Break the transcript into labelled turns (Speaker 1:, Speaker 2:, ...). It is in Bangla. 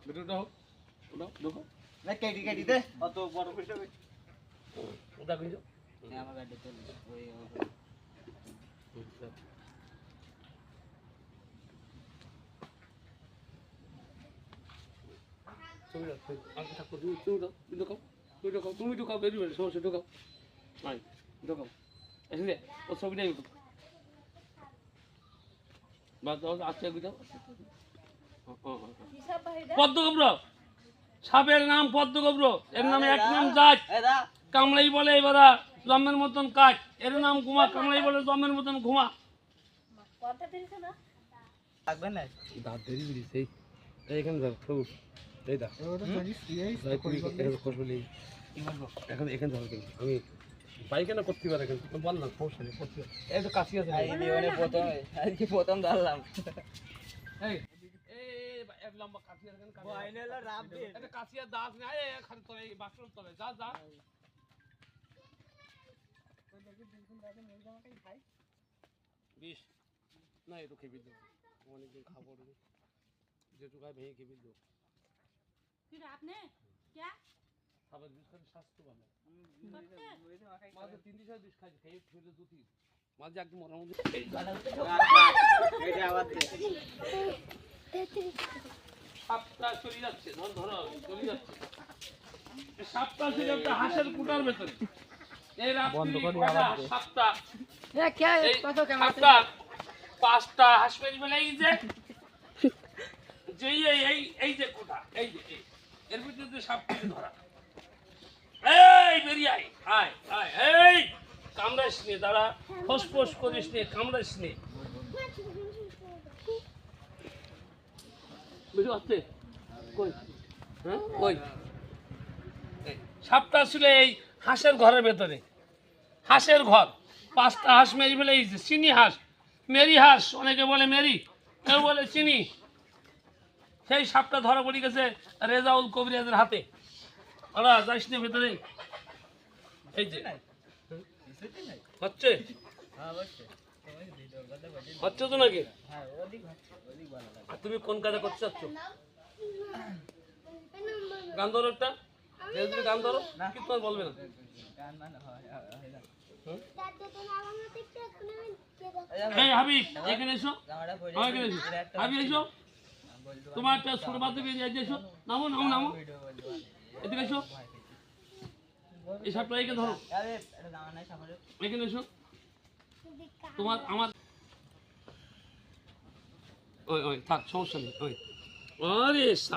Speaker 1: বেটুটা হোক ওটা দেখো
Speaker 2: না কেটি কেটি দে অত বড় করে
Speaker 1: ওটা কিন্তু
Speaker 2: আমার গাড়িতে ওই
Speaker 1: তুমি আগে থাকো তুমি ঢোকাও তুমি ঢোকাও বেরিয়ে বেরিয়ে সমস্যা ঢোকাও আয় ঢোকাও এসে ও ছবিটাই উঠো বাদ দাও আচ্ছা এগুলো পদ্মগব্র সাপের নাম পদ্মগব্র এর নামে এক নাম জাত কামড়াই বলে এবার জমের মতন কাজ এর নাম ঘুমা কামড়াই বলে জমের মতন ঘুমা
Speaker 2: থাকবে না
Speaker 1: দাঁত দেরি বেরিয়েছে এইখানে ধর সবু এই দা এখন এখানে ধর আমি বাইকে না করতে পারে এখন বললাম সমস্যা নেই করতে এই তো কাশি আছে
Speaker 2: প্রথম ধরলাম
Speaker 1: এই এক লম্বা কাশি আছে এটা কাশিয়া দাস না এই খালি তোলে এই বাক্সর তোলে যা যা বিশ না একটু খেয়ে দেবো অনেকদিন খাবো যেটুকু খাই ভেঙে খেয়ে দেবো খাবার বিষ খালি স্বাস্থ্য ভালো মাঝে 3 দিন বিষ খাইছি খেয়ে ফেলে 2-3 মাঝে একদম মরার মধ্যে সাপটা চলে যাচ্ছে ধরো চলে যাচ্ছে সাপটা ছিল একটা হাঁসের কুটার ভেতরে এই রাত্রি সাপটা সাপটা 5টা হাঁস মেরে ফেলে এই যে কুটা এই যে এর ভিতরে সাপটাকে ধরা এই বেরিয়ে আয় আয় এই কামড়াইস নে দাঁড়া ফোঁস করিস নে কামড়াইস নে বুঝতে পারছে কই হ্যাঁ কই সাপটা ছিল এই হাঁসের ঘরের ভেতরে হাঁসের ঘর 5টা হাঁস মেরি ফেলে চিনি হাঁস মেরি হাঁস অনেকে বলে মেরি কেউ বলে চিনি সেই সাপটা ধরা পড়ে গেছে রেজাউল কবিরাজের হাতে ওরা যাইস না ভেতরে এই যে হচ্ছে হচ্ছে তো নাকি আর তুমি কোন কাজে করতে চাচ্ছ গান ধরো একটা গান ধরো কি তোমার বলবে না এই হাবিব এখানে এসো এখানে এসো হাবিব এসো তোমার একটা ছোট বাচ্চাকে এসো নামো এদিকে এসো এই সাপটা এখানে ধরো এখানে এসো তোমার আমার ওই থাক সমস্যা নেই ওই আরে সাপ